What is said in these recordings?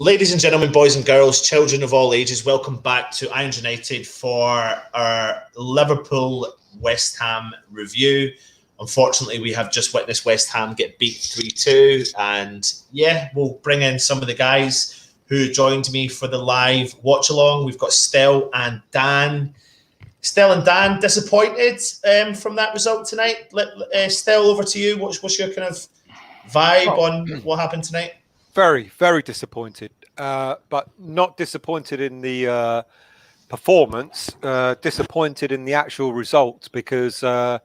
Ladies and gentlemen, boys and girls, children of all ages, welcome back to Irons United for our Liverpool West Ham review. Unfortunately, we have just witnessed West Ham get beat 3-2. And yeah, we'll bring in some of the guys who joined me for the live watch along. We've got Stel and Dan. Stel and Dan, disappointed from that result tonight? Stel, over to you. What's your kind of vibe on what happened tonight? Very, very disappointed, but not disappointed in the performance, disappointed in the actual results, because I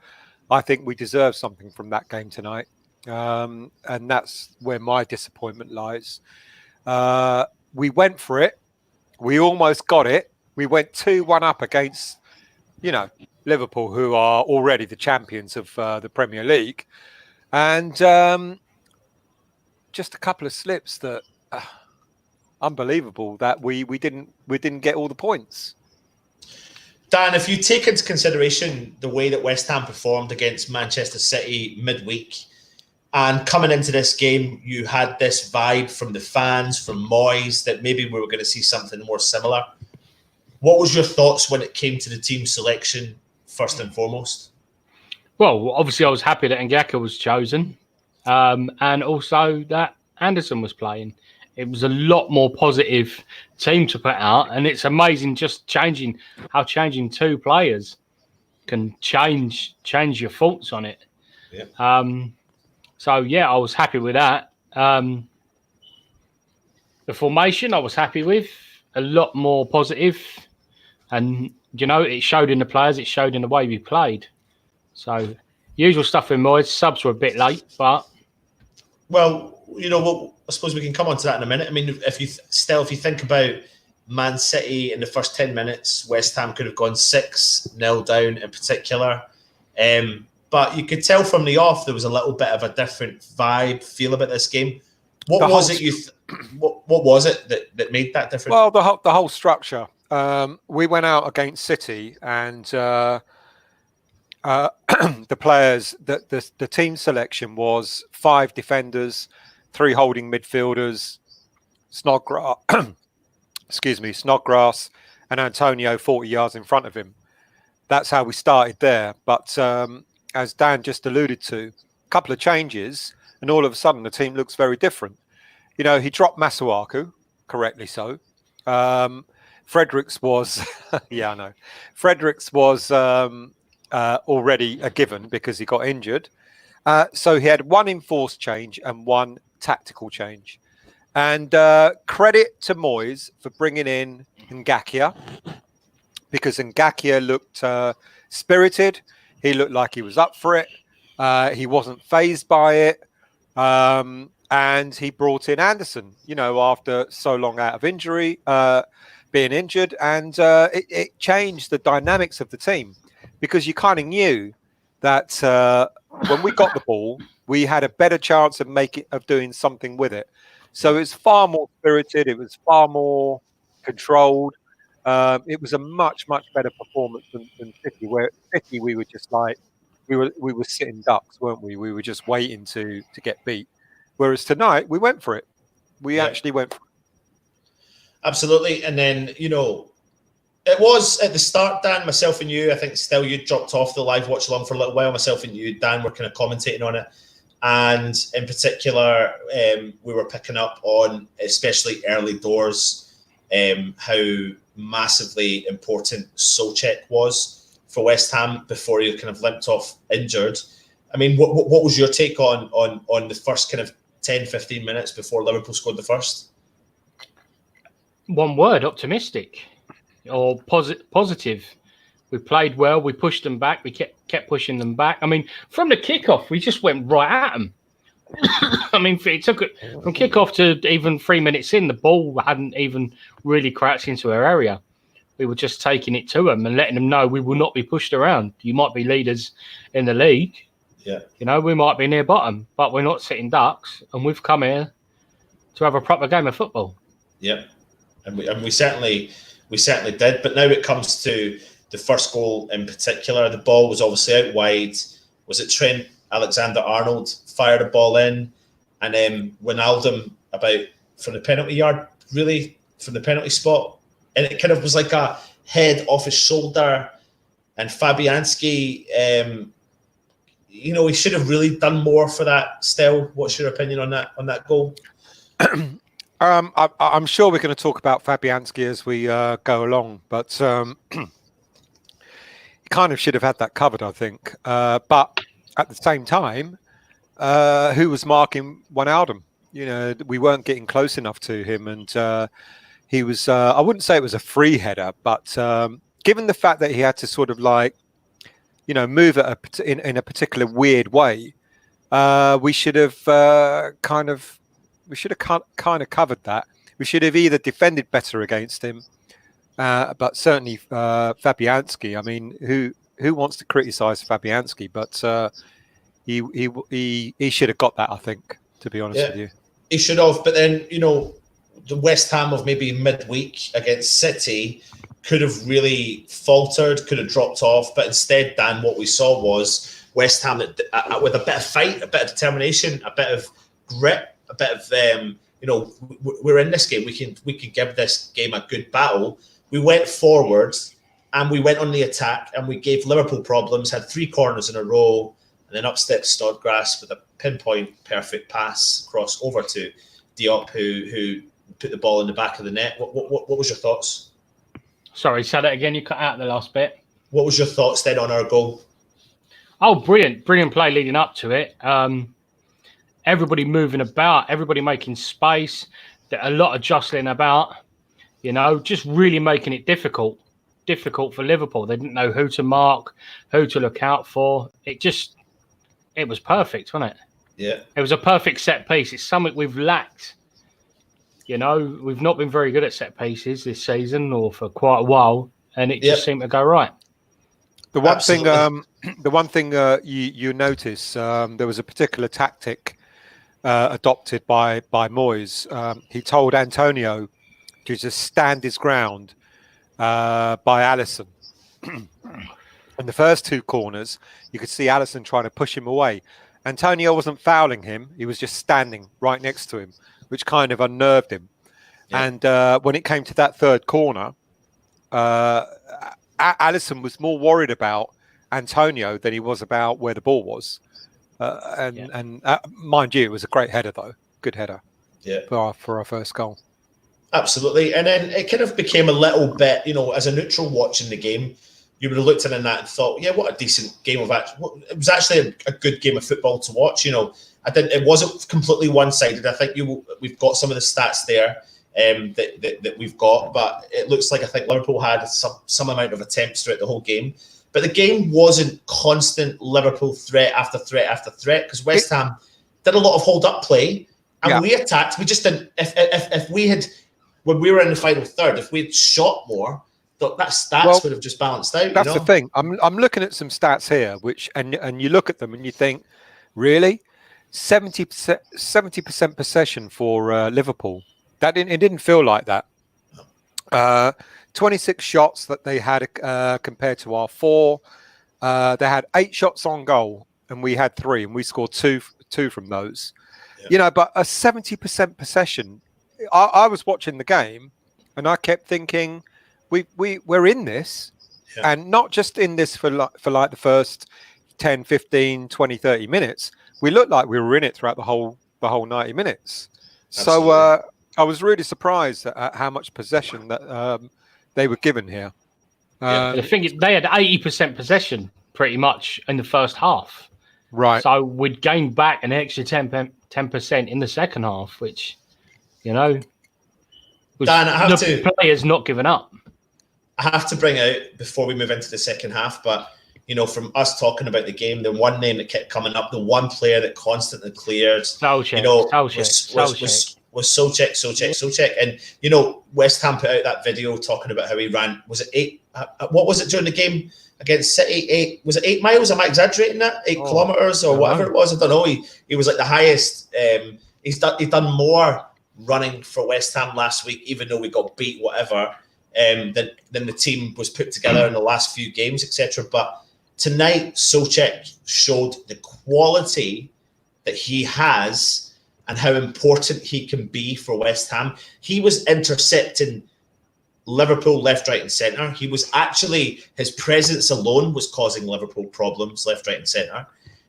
think we deserve something from that game tonight. And that's where my disappointment lies. We went for it. We almost got it. We went 2-1 up against, Liverpool, who are already the champions of the Premier League. And just a couple of slips that unbelievable that we didn't get all the points. Dan, if you take into consideration the way that West Ham performed against Manchester City midweek, and coming into this game, you had this vibe from the fans, from Moyes, that maybe we were going to see something more similar. What was your thoughts when it came to the team selection, first and foremost? Well, obviously I was happy that Ngaka was chosen. And also that Anderson was playing. It was a lot more positive team to put out, and it's amazing just changing two players can change your thoughts on it. Yeah. So yeah, I was happy with that. The formation I was happy with, a lot more positive, and it showed in the players, it showed in the way we played. So usual stuff in Moyes. Subs were a bit late, but. Well, I suppose we can come on to that in a minute. I mean, if you think about Man City in the first 10 minutes, West Ham could have gone 6-0 down in particular. But you could tell from the off there was a little bit of a different vibe, feel about this game. What was it that made that difference? Well, the whole structure. We went out against City, and the players, the team selection was 5 defenders, 3 holding midfielders, Snodgrass, and Antonio 40 yards in front of him. That's how we started there. But as Dan just alluded to, a couple of changes, and all of a sudden the team looks very different. He dropped Masuaku, correctly so. Fredericks was, Fredericks was already a given because he got injured. So he had 1 enforced change and 1 tactical change. And credit to Moyes for bringing in Ngakia, because Ngakia looked spirited. He looked like he was up for it. He wasn't fazed by it. And he brought in Anderson, after so long out of injury, being injured. And it changed the dynamics of the team, because you kind of knew that when we got the ball, we had a better chance of doing something with it. So it's far more spirited. It was far more controlled. It was a much, much better performance than City, where City we were just like we were sitting ducks, weren't we? We were just waiting to get beat. Whereas tonight we went for it. We actually went for it. Absolutely. And then it was at the start, Dan, myself and you, I think still you dropped off the live watch along for a little while. Myself and you, Dan, were kind of commentating on it. And in particular, we were picking up on, especially early doors, how massively important Souček was for West Ham before he kind of limped off injured. I mean, what was your take on the first kind of 10, 15 minutes before Liverpool scored the first? One word, optimistic. Or positive. We played well. We pushed them back. We kept pushing them back. I mean, from the kickoff, we just went right at them. I mean, it took it from kickoff to even 3 minutes in. The ball hadn't even really crouched into our area. We were just taking it to them and letting them know we will not be pushed around. You might be leaders in the league. Yeah. We might be near bottom, but we're not sitting ducks. And we've come here to have a proper game of football. Yeah, and we certainly did. But now it comes to the first goal in particular. The ball was obviously out wide. Was it Trent Alexander-Arnold fired a ball in, and then Wijnaldum about from the penalty yard really, from the penalty spot. And it kind of was like a head off his shoulder. And Fabianski, he should have really done more for that still. What's your opinion on that goal? I'm sure we're going to talk about Fabianski as we go along, but he kind of should have had that covered, I think. But at the same time, who was marking Wijnaldum? We weren't getting close enough to him, and he was. I wouldn't say it was a free header, but given the fact that he had to sort of move it in a particular weird way, we should have kind of covered that. We should have either defended better against him, but certainly Fabianski. I mean, who wants to criticise Fabianski? But he should have got that, I think, to be honest with you. He should have. But then, the West Ham of maybe midweek against City could have really faltered, could have dropped off. But instead, Dan, what we saw was West Ham with a bit of fight, a bit of determination, a bit of grit, a bit of we're in this game. We can give this game a good battle. We went forward and we went on the attack and we gave Liverpool problems. Had 3 corners in a row, and then up stepped Snodgrass with a pinpoint perfect pass across over to Diop, who put the ball in the back of the net. What was your thoughts? Sorry, say that again. You cut out the last bit. What was your thoughts then on our goal? Oh, brilliant play leading up to it. Everybody moving about, everybody making space, a lot of jostling about, just really making it difficult for Liverpool. They didn't know who to mark, who to look out for. It was perfect, wasn't it? Yeah. It was a perfect set piece. It's something we've lacked. We've not been very good at set pieces this season or for quite a while, and it just seemed to go right. The one thing you notice, there was a particular tactic adopted by Moyes. He told Antonio to just stand his ground by Alisson. In the first 2 corners, you could see Alisson trying to push him away. Antonio wasn't fouling him; he was just standing right next to him, which kind of unnerved him. Yeah. And when it came to that 3rd corner, Alisson was more worried about Antonio than he was about where the ball was. And mind you, it was a great header, though. Good header for our first goal. Absolutely. And then it kind of became a little bit, as a neutral watching the game, you would have looked in that and thought, what a decent game of action. It was actually a good game of football to watch. It wasn't completely one-sided. I think we've got some of the stats there that we've got, but it looks like I think Liverpool had some amount of attempts throughout the whole game. But the game wasn't constant Liverpool threat after threat after threat, because West Ham did a lot of hold-up play, and we attacked. We just didn't. If we had, when we were in the final third, if we had shot more, that stats would have just balanced out. That's the thing. I'm looking at some stats here, and you look at them and you think, really, 70% possession for Liverpool. It didn't feel like that. 26 shots that they had compared to our 4. They had 8 shots on goal, and we had 3, and we scored two from those. Yeah. But a 70% possession. I was watching the game, and I kept thinking, we're in this, and not just in this for the first 10, 15, 20, 30 minutes. We looked like we were in it throughout the whole 90 minutes. Absolutely. So I was really surprised at how much possession that they were given here. The thing is, they had 80% possession pretty much in the first half. Right. So we'd gained back an extra 10% in the second half, which, was Dan, I have the players not giving up. I have to bring out, before we move into the second half, but, from us talking about the game, the one name that kept coming up, the one player that constantly cleared, was Souček. And, West Ham put out that video talking about how he ran, was it 8? What was it during the game against City? 8? Was it 8 miles? Am I exaggerating that? 8 kilometres or whatever it was? I don't know. He was like the highest. He's done more running for West Ham last week, even though we got beat, whatever, than the team was put together in the last few games, etc. But tonight, Souček showed the quality that he has and how important he can be for West Ham. He was intercepting Liverpool left, right, and centre. He was actually, his presence alone was causing Liverpool problems left, right, and centre.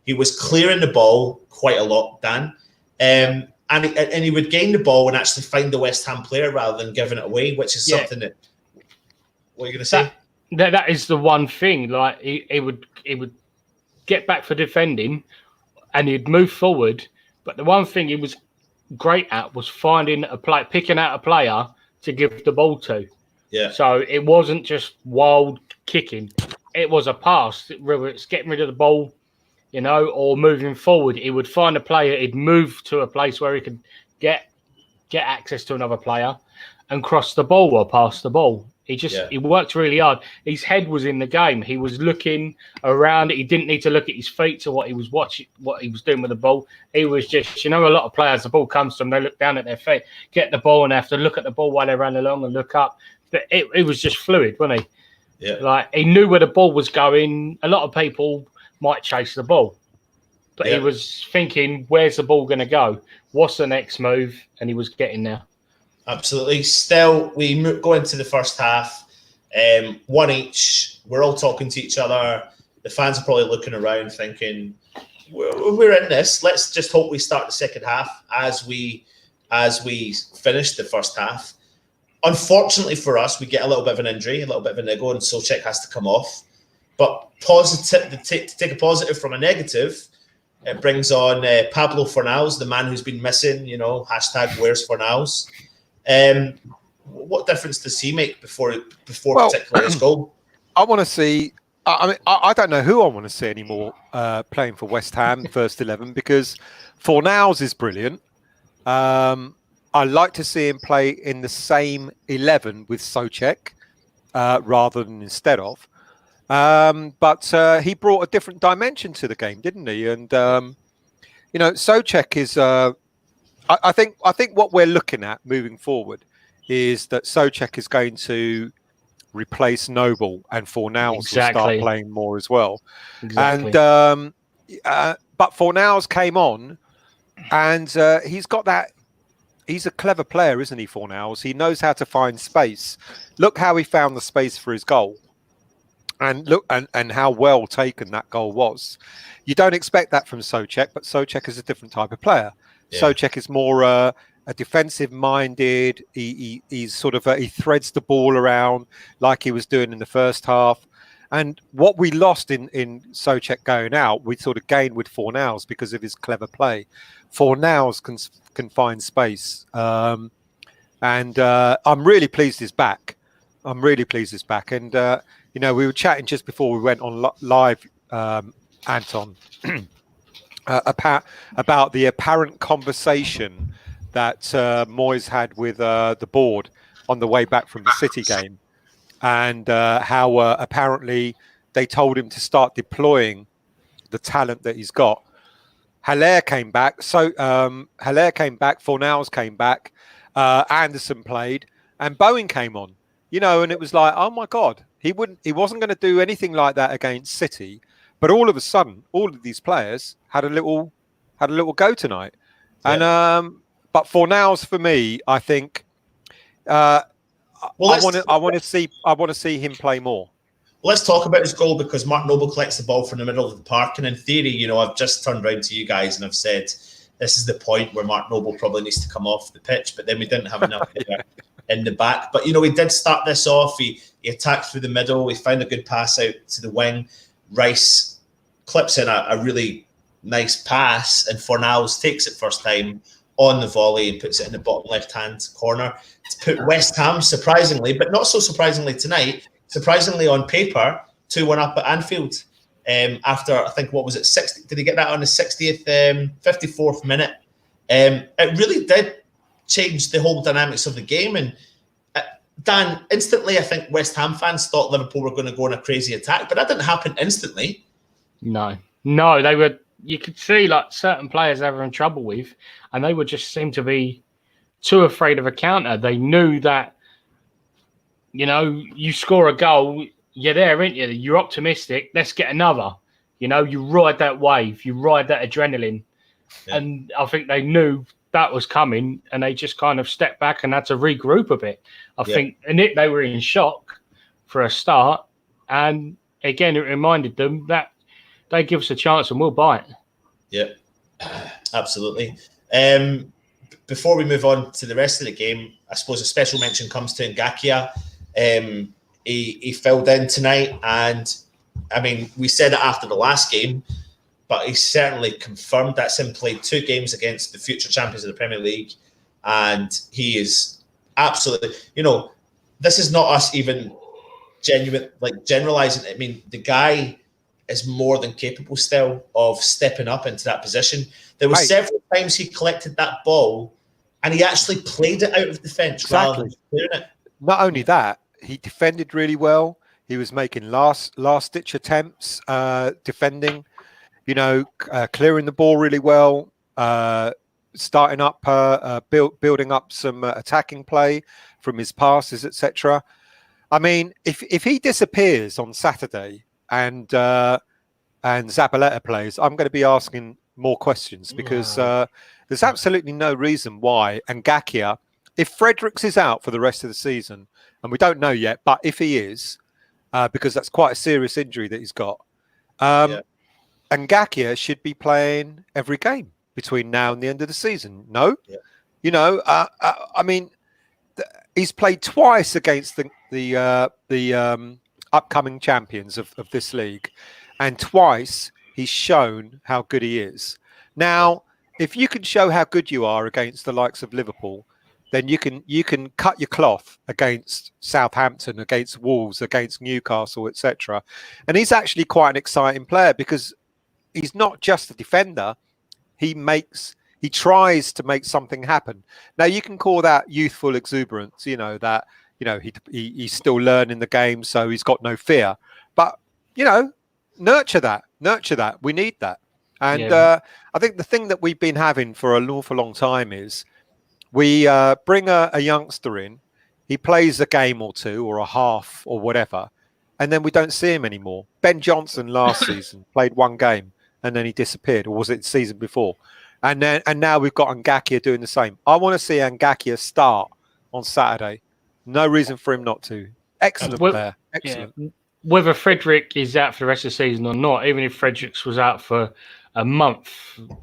He was clearing the ball quite a lot, Dan. And he would gain the ball and actually find the West Ham player rather than giving it away, which is something that. What are you going to say? That is the one thing. Like he would get back for defending, and he'd move forward. But the one thing he was great at was picking out a player to give the ball to. Yeah. So it wasn't just wild kicking; it was a pass. Whether it's getting rid of the ball, or moving forward, he would find a player. He'd move to a place where he could get access to another player and cross the ball or pass the ball. He worked really hard. His head was in the game. He was looking around. He didn't need to look at his feet to what he was watching, what he was doing with the ball. He was just, a lot of players, the ball comes to them, they look down at their feet, get the ball, and they have to look at the ball while they run along and look up. But it was just fluid, wasn't he? Yeah. Like, he knew where the ball was going. A lot of people might chase the ball, but he was thinking, where's the ball going to go? What's the next move? And he was getting there. Absolutely. Still, we go into the first half, one each. We're all talking to each other. The fans are probably looking around thinking, we're in this. Let's just hope we start the second half as we finish the first half. Unfortunately for us, we get a little bit of an injury, a little bit of a niggle, and Souček has to come off. But to take a positive from a negative, it brings on Pablo Fornals, the man who's been missing, hashtag where's Fornals. What difference does he make before particularly his goal? I want to see. I don't know who I want to see anymore playing for West Ham first 11, because Fornals is brilliant. I like to see him play in the same 11 with Souček rather than instead of. But he brought a different dimension to the game, didn't he? And Souček is. I think what we're looking at moving forward is that Souček is going to replace Noble, and Fornals will start playing more as well. Exactly. And but Fornals came on, and he's got that. He's a clever player, isn't he, Fornals? He knows how to find space. Look how he found the space for his goal. And look, and how well taken that goal was. You don't expect that from Souček, but Souček is a different type of player. Yeah. Souček is more a defensive-minded. He's sort of he threads the ball around like he was doing in the first half. And what we lost in Souček going out, we sort of gained with Fornals because of his clever play. Fornals can find space, and I'm really pleased he's back. And we were chatting just before we went on live, Anton, about the apparent conversation that Moyes had with the board on the way back from the City game, and how apparently they told him to start deploying the talent that he's got. Haller came back, Fornals came back, Anderson played, and Bowen came on. And it was like, oh my God, he wasn't going to do anything like that against City, but all of a sudden, all of these players had a little go tonight. Yeah. And but Fornals, for me, I think I want to see him play more. Let's talk about his goal, because Mark Noble collects the ball from the middle of the park, and in theory, I've just turned around to you guys and I've said this is the point where Mark Noble probably needs to come off the pitch, but then we didn't have enough in the back. But we did start this off. He attacked through the middle. We found a good pass out to the wing. Rice clips in a really nice pass, and Fornals takes it first time on the volley and puts it in the bottom left-hand corner to put West Ham, surprisingly, but not so surprisingly tonight, surprisingly on paper, 2-1 up at Anfield. After, I think, what was it, 60? Did he get that on the 60th, 54th minute? It really did change the whole dynamics of the game. And Dan, instantly, I think West Ham fans thought Liverpool were going to go on a crazy attack, but that didn't happen instantly. No, they were. You could see like certain players they were in trouble with, and they would just seem to be too afraid of a counter. They knew that, you score a goal, you're there, aren't you? You're optimistic. Let's get another. You ride that wave, you ride that adrenaline, and I think they knew that was coming, and they just kind of stepped back and had to regroup a bit. I think, and they were in shock for a start, and again, it reminded them that they give us a chance and we'll bite. Yeah, absolutely. Before we move on to the rest of the game, I suppose a special mention comes to Ngakia. He filled in tonight, and I mean, we said it after the last game, but he certainly confirmed that. Sim played 2 games against the future champions of the Premier League, and he is absolutely, this is not us even generalizing. I mean, the guy is more than capable still of stepping up into that position. There were several times he collected that ball and he actually played it out of defence rather than clearing it. Not only that, he defended really well. He was making last-ditch attempts, defending, clearing the ball really well, starting up, building up some attacking play from his passes, etc. I mean, if he disappears on Saturday and Zabaleta plays, I'm going to be asking more questions because there's absolutely no reason why Ngakia, if Fredericks is out for the rest of the season, and we don't know yet, but if he is, because that's quite a serious injury that he's got, Ngakia should be playing every game between now and the end of the season. No? Yeah. I mean, he's played twice against the upcoming champions of this league, and twice he's shown how good he is. Now, if you can show how good you are against the likes of Liverpool, then you can cut your cloth against Southampton, against Wolves, against Newcastle, etc. And he's actually quite an exciting player because he's not just a defender. He tries to make something happen. Now, you can call that youthful exuberance, he's still learning the game, so he's got no fear. But, nurture that. We need that. And I think the thing that we've been having for an awful long time is we bring a youngster in, he plays a game or two or a half or whatever, and then we don't see him anymore. Ben Johnson last season played 1 game and then he disappeared, or was it the season before? And now we've got Ngakia doing the same. I want to see Ngakia start on Saturday. No reason for him not to. Excellent player. Excellent. Yeah. Whether Frederick is out for the rest of the season or not, even if Fredericks was out for a month,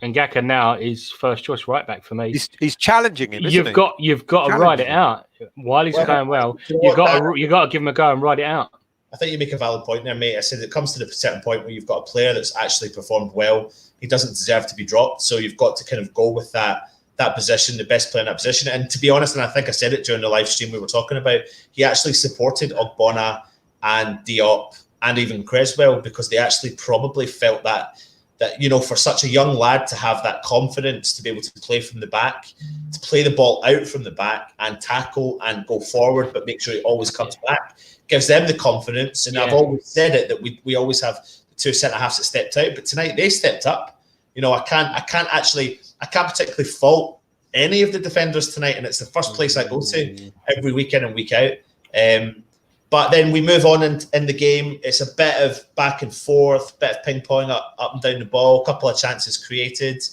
Ngakia now is first choice right back for me. He's challenging him. You've got to ride it out while he's going well. You've got to give him a go and ride it out. I think you make a valid point there, mate. I said it comes to the certain point where you've got a player that's actually performed well. He doesn't deserve to be dropped, so you've got to kind of go with that position, the best player in that position. And to be honest, and I think I said it during the live stream we were talking about, he actually supported Ogbonna and Diop and even Creswell because they actually probably felt that for such a young lad to have that confidence to be able to play from the back, to play the ball out from the back and tackle and go forward, but make sure he always comes back, gives them the confidence. And I've always said it that we always have the 2 centre-halves that stepped out, but tonight they stepped up. I can't particularly fault any of the defenders tonight, and it's the first place I go to every week in and week out. But then we move on in the game. It's a bit of back and forth, bit of ping-pong up and down the ball, a couple of chances created.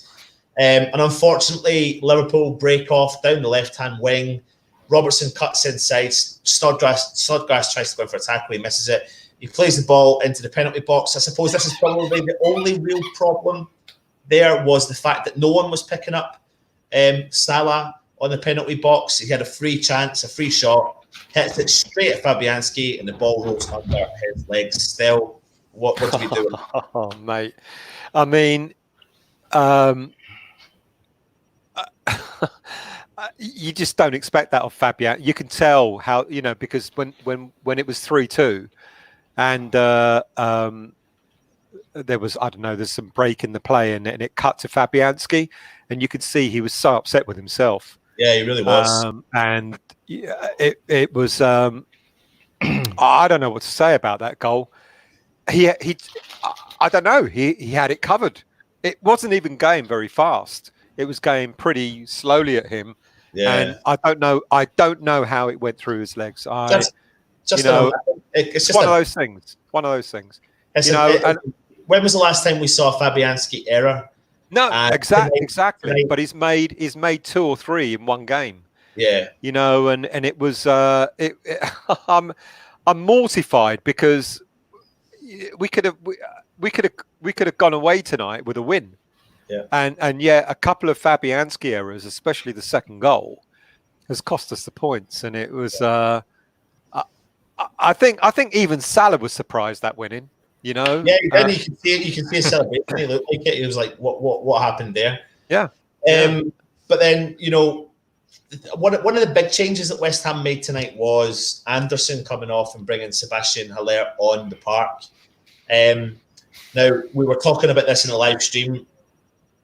And unfortunately, Liverpool break off down the left-hand wing. Robertson cuts inside. Snodgrass tries to go in for a tackle. He misses it. He plays the ball into the penalty box. I suppose this is probably the only real problem there was the fact that no one was picking up Salah on the penalty box. He had a free chance, a free shot. Hits it straight at Fabianski, and the ball rolls under his legs. Still, what do we do? Oh, mate. I mean, you just don't expect that of Fabian. You can tell how because when it was 3-2, and there was there's some break in the play, and it cut to Fabianski, and you could see he was so upset with himself. Yeah, he really was. And it was. I don't know what to say about that goal. I don't know. He had it covered. It wasn't even going very fast. It was going pretty slowly at him. Yeah. And I don't know how it went through his legs. It's just one of those things. One of those things. When was the last time we saw a Fabianski error No, And exactly. tonight, But he's made 2 or 3 in one game. yeah, You know, and it was I'm mortified because we could have gone away tonight with a win. yeah. And yeah, a couple of Fabianski errors, especially the second goal, has cost us the points. And it was I think even Salah was surprised that winning. You know, Yeah, and you can see it. You can see a celebration. He looked like it. He was like, "What happened there?" Yeah. But then, one of the big changes that West Ham made tonight was Anderson coming off and bringing Sebastian Haller on the park. Now, we were talking about this in the live stream.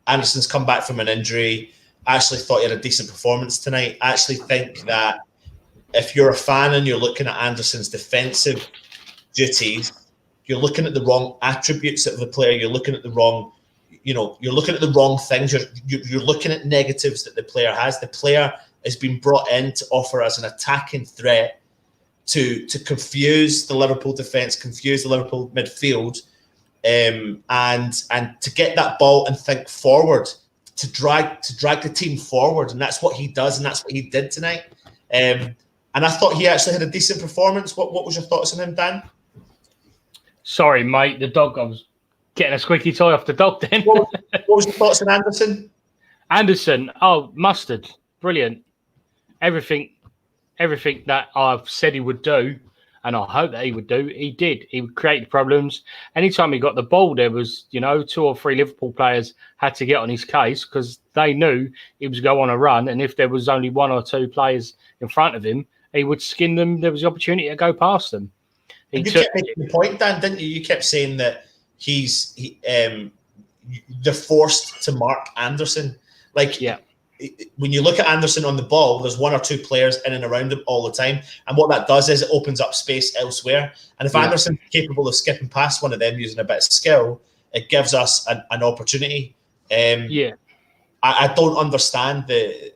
Anderson's come back from an injury. I actually thought he had a decent performance tonight. I actually think that if you're a fan and you're looking at Anderson's defensive duties, you're looking at the wrong attributes of the player. You're looking at the wrong, you're looking at the wrong things. You're looking at negatives that the player has. The player has been brought in to offer as an attacking threat to confuse the Liverpool defence, confuse the Liverpool midfield, and to get that ball and think forward, to drag the team forward, and that's what he does, and that's what he did tonight. And I thought he actually had a decent performance. What was your thoughts on him, Dan? Sorry, mate. The dog. I was getting a squeaky toy off the dog. Then. What was your thoughts on Anderson? Anderson. Oh, mustard. Brilliant. Everything that I've said he would do, and I hope that he would do, he did. He would create problems. Anytime he got the ball, there was, 2 or 3 Liverpool players had to get on his case because they knew he was going on a run. And if there was only 1 or 2 players in front of him, he would skin them. There was the opportunity to go past them. You kept making the point, Dan, didn't you? You kept saying that they're forced to mark Anderson. When you look at Anderson on the ball, there's 1 or 2 players in and around him all the time. And what that does is it opens up space elsewhere. And if Anderson's capable of skipping past one of them using a bit of skill, it gives us an opportunity. I don't understand the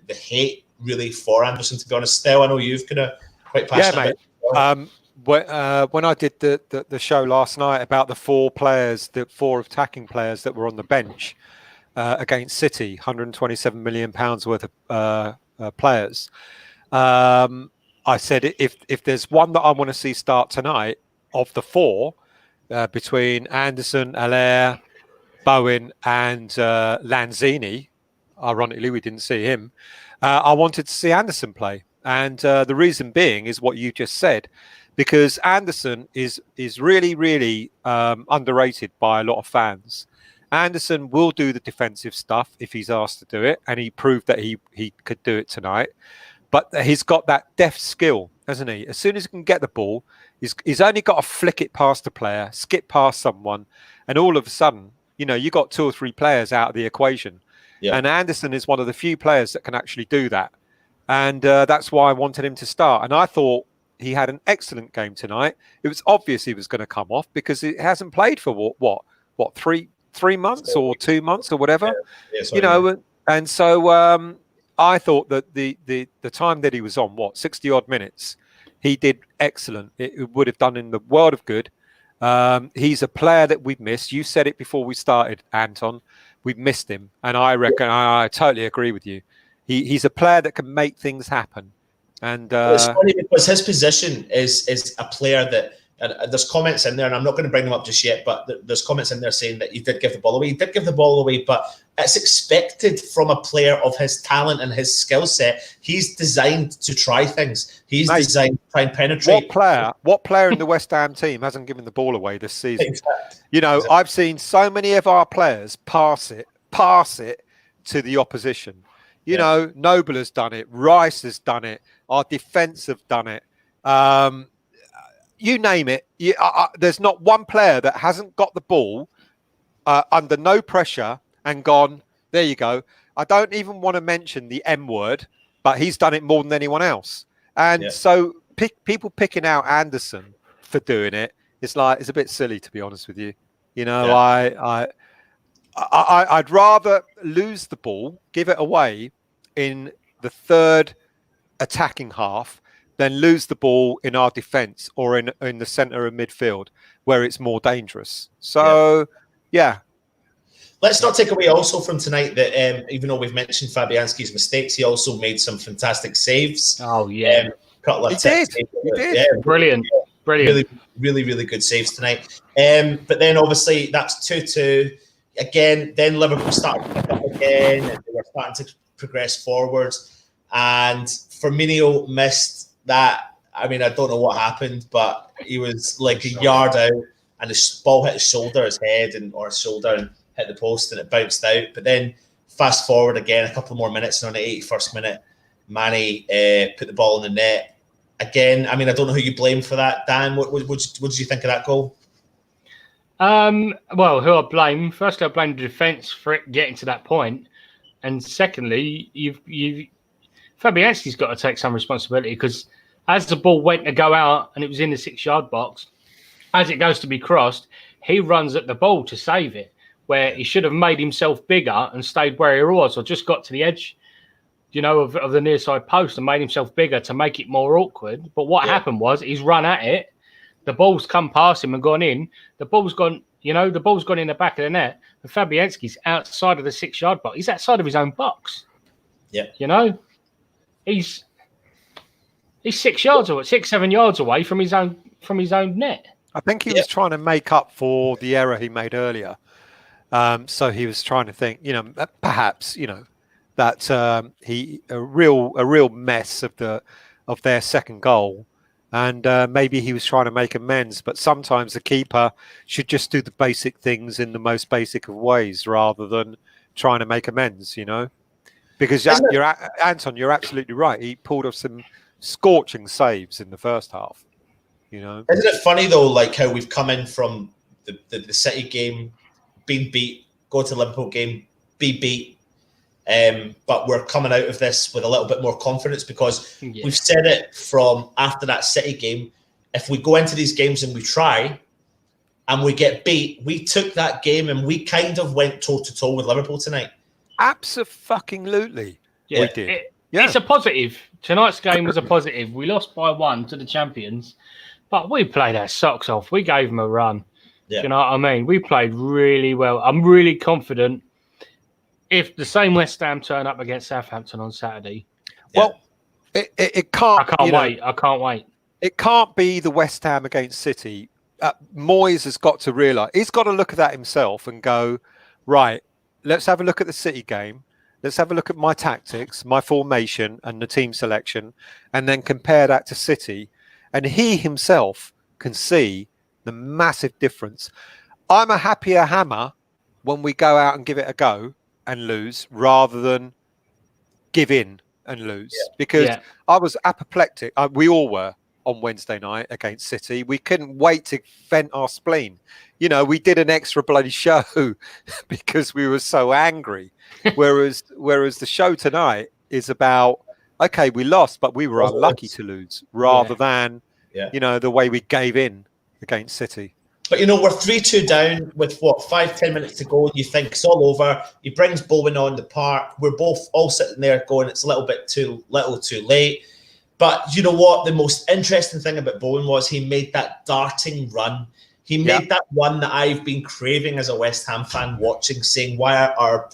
hate really for Anderson, to be honest. Still, I know you've kind of quite passionate. Yeah, mate. When I did the show last night about the 4 attacking players that were on the bench against City, £127 million worth of players, I said if there's one that I want to see start tonight of the 4 between Anderson, Haller, Bowen, and Lanzini, ironically we didn't see him. I wanted to see Anderson play, and the reason being is what you just said. Because Anderson is really, really underrated by a lot of fans. Anderson will do the defensive stuff if he's asked to do it, and he proved that he could do it tonight. But he's got that deft skill, hasn't he? As soon as he can get the ball, he's only got to flick it past a player, skip past someone, and all of a sudden, you got 2 or 3 players out of the equation. Yeah. And Anderson is one of the few players that can actually do that. And that's why I wanted him to start. And I thought he had an excellent game tonight. It was obvious he was going to come off because he hasn't played for what 3 months or 2 months or whatever. And so I thought that the time that he was on 60 odd minutes, he did excellent. It would have done in the world of good. He's a player that we've missed. You said it before we started, Anton. We've missed him, and I reckon I totally agree with you. He's a player that can make things happen. And it's funny because his position is a player that, and there's comments in there, and I'm not going to bring them up just yet, but there's comments in there saying that he did give the ball away. He did give the ball away, but it's expected from a player of his talent and his skill set. He's designed to try things. He's designed to try and penetrate. What player in the West Ham team hasn't given the ball away this season? Exactly. I've seen so many of our players pass it to the opposition. Noble has done it. Rice has done it. Our defence have done it. You name it. There's not one player that hasn't got the ball under no pressure and gone, there you go. I don't even want to mention the M word, but he's done it more than anyone else. And so people picking out Anderson for doing it, it's a bit silly, to be honest with you. I'd rather lose the ball, give it away in the third attacking half than lose the ball in our defence or in the centre of midfield where it's more dangerous. So, yeah. Let's not take away also from tonight that even though we've mentioned Fabianski's mistakes, he also made some fantastic saves. Oh yeah, couple of He tips. did. He did. Yeah, brilliant. Really, really, really good saves tonight. But then obviously that's 2-2. Again, then Liverpool started to pick up again, and they were starting to progress forwards. And Firmino missed that. I mean, I don't know what happened, but he was like a yard out, and the ball hit his shoulder, his head, or his shoulder, and hit the post, and it bounced out. But then fast forward again, a couple more minutes, and on the 81st minute, Manny put the ball in the net. Again, I mean, I don't know who you blame for that. Dan, what did you think of that goal? Well, who I blame? Firstly, I blame the defence for it getting to that point, and secondly, Fabianski's got to take some responsibility, because as the ball went to go out and it was in the 6-yard box, as it goes to be crossed, he runs at the ball to save it, where he should have made himself bigger and stayed where he was, or just got to the edge, of the near side post and made himself bigger to make it more awkward. But what happened was he's run at it. The ball's come past him and gone in. The ball's gone in the back of the net. And Fabianski's outside of the 6-yard box. He's outside of his own box. Yeah. He's 6 yards away, 6-7 yards away from his own net. I think he was trying to make up for the error he made earlier. So he was trying to think, perhaps, that a real mess of their second goal. And maybe he was trying to make amends, but sometimes the keeper should just do the basic things in the most basic of ways rather than trying to make amends, Because Anton, you're absolutely right. He pulled off some scorching saves in the first half, Isn't it funny, though, like how we've come in from the City game, been beat, go to Liverpool game, be beat, but we're coming out of this with a little bit more confidence, because we've said it from after that City game. If we go into these games and we try and we get beat, we took that game and we kind of went toe-to-toe with Liverpool tonight. Absolutely. We did. It's a positive. Tonight's game was a positive. We lost by 1 to the champions, but we played our socks off. We gave them a run. Yeah. You know what I mean? We played really well. I'm really confident if the same West Ham turn up against Southampton on Saturday. Well, it can't. I can't wait. It can't be the West Ham against City. Moyes has got to realise. He's got to look at that himself and go, right, let's have a look at the City game. Let's have a look at my tactics, my formation and the team selection, and then compare that to City. And he himself can see the massive difference. I'm a happier Hammer when we go out and give it a go and lose rather than give in and lose, because I was apoplectic. We all were on Wednesday night against City. We couldn't wait to vent our spleen. We did an extra bloody show because we were so angry. Whereas the show tonight is about, okay, we lost, but we were unlucky to lose rather than, the way we gave in against City. But, we're 3-2 down with, 5-10 minutes to go. You think it's all over. He brings Bowen on the park. We're both all sitting there going, it's a little bit too late. But you know what? The most interesting thing about Bowen was he made that darting run. He made that one that I've been craving as a West Ham fan watching, saying, why are our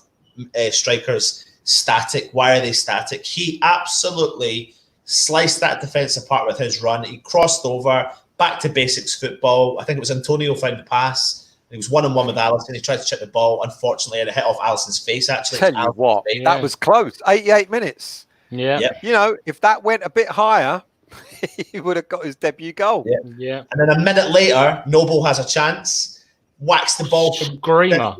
strikers static? Why are they static? He absolutely sliced that defence apart with his run. He crossed over, back to basics football. I think it was Antonio found the pass. He was 1-on-1 with Alisson. He tried to chip the ball. Unfortunately, it hit off Alisson's face, actually. Tell you what, that was close. 88 minutes. Yeah. If that went a bit higher, he would have got his debut goal. Yeah. And then a minute later, Noble has a chance, whacks the ball from Screamer.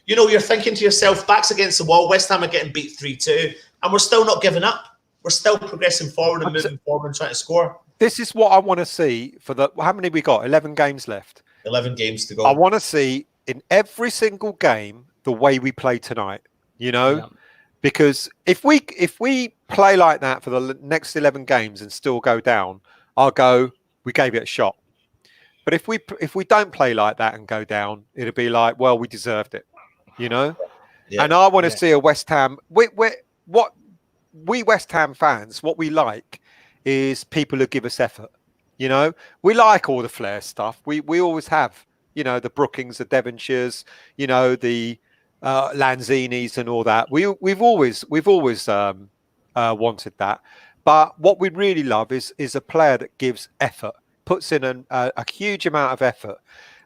You're thinking to yourself, backs against the wall, West Ham are getting beat 3-2, and we're still not giving up. We're still progressing forward and moving forward and trying to score. This is what I want to see for how many we got? 11 games left. 11 games to go. I want to see in every single game the way we play tonight, because if we play like that for the next 11 games and still go down, I'll go, we gave it a shot. But if we don't play like that and go down, it'll be like, well, we deserved it, Yeah. And I want to see a West Ham. We West Ham fans, what we like is people who give us effort. We like all the flair stuff. We always have, the Brookings, the Devonshires, the Lanzini's and all that. We've always wanted that. But what we really love is a player that gives effort, puts in a huge amount of effort,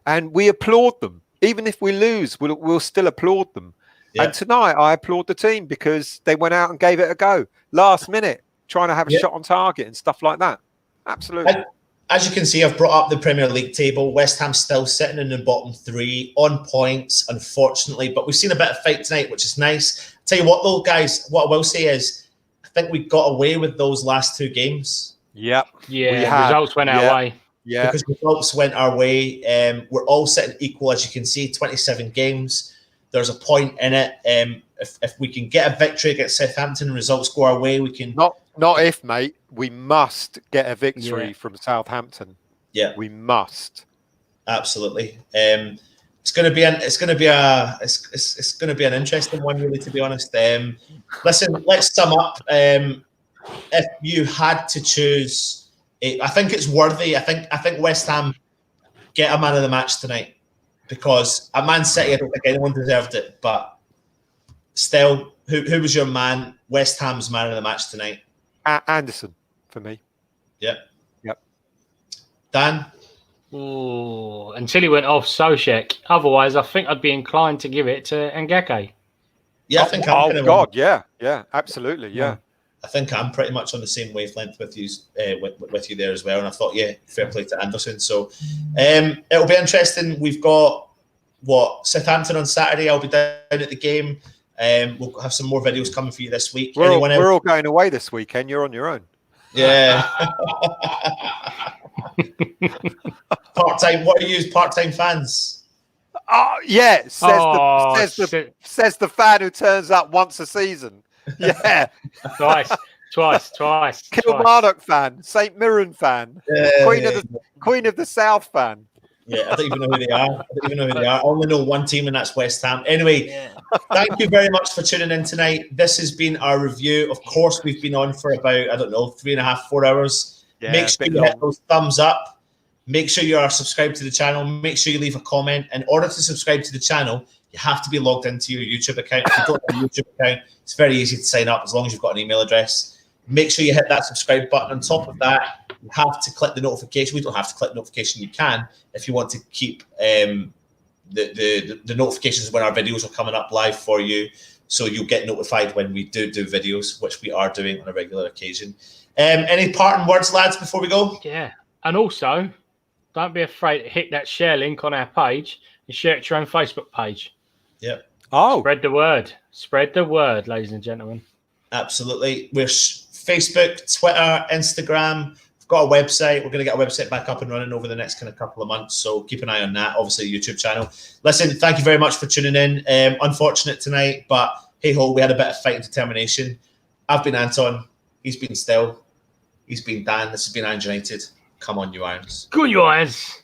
and we applaud them. Even if we lose, we'll still applaud them. Yeah. And tonight, I applaud the team because they went out and gave it a go last minute, trying to have a shot on target and stuff like that. Absolutely. As you can see, I've brought up the Premier League table. West Ham still sitting in the bottom 3 on points, unfortunately. But we've seen a bit of fight tonight, which is nice. I'll tell you what, though, guys, what I will say is I think we got away with those last 2 games. Yep. Yeah, results went our way. Yeah. Because results went our way. We're all sitting equal, as you can see, 27 games. There's a point in it. If we can get a victory against Southampton and results go our way, we can... Not if, mate. We must get a victory from Southampton. Yeah, we must. Absolutely. It's going to be an interesting one, really, to be honest. Listen, let's sum up. If you had to choose, I think it's worthy. I think West Ham get a man of the match tonight, because at Man City, I don't think anyone deserved it. But still, who was your man? West Ham's man of the match tonight. Anderson for me. Yep. Dan? Oh, until he went off Soucek. Otherwise, I think I'd be inclined to give it to Ngeke. Yeah, I think I'm yeah, absolutely, yeah. I think I'm pretty much on the same wavelength with you, with you there as well. And I thought, fair play to Anderson. So it'll be interesting. We've got Southampton on Saturday. I'll be down at the game. We'll have some more videos coming for you this week. We're all going away this weekend. You're on your own. Yeah. Part-time. What are you, part-time fans? Oh yeah, says the fan who turns up once a season. Yeah, twice. Kilmarnock fan, St Mirren fan, Queen of the South fan. Yeah, I don't even know who they are. I only know one team, and that's West Ham. Anyway, thank you very much for tuning in tonight. This has been our review. Of course, we've been on for about, 3.5, 4 hours. Yeah, make sure you hit those thumbs up. Make sure you are subscribed to the channel. Make sure you leave a comment. In order to subscribe to the channel, you have to be logged into your YouTube account. If you don't have a YouTube account, it's very easy to sign up as long as you've got an email address. Make sure you hit that subscribe button. On top of that, you have to click the notification. We don't have to click the notification. You can if you want to keep the notifications when our videos are coming up live for you, so you'll get notified when we do videos, which we are doing on a regular occasion. Any parting words, lads, before we go? Yeah, and also, don't be afraid to hit that share link on our page and share it to your own Facebook page. Yeah. Oh. Spread the word. Spread the word, ladies and gentlemen. Absolutely. We're Facebook, Twitter, Instagram. We've got a website. We're going to get our website back up and running over the next kind of couple of months. So keep an eye on that. Obviously, YouTube channel. Listen, thank you very much for tuning in. Unfortunate tonight, but hey ho, we had a bit of fight and determination. I've been Anton. He's been Still. He's been Dan. This has been Irons United. Come on, you Irons. Go on, you Irons.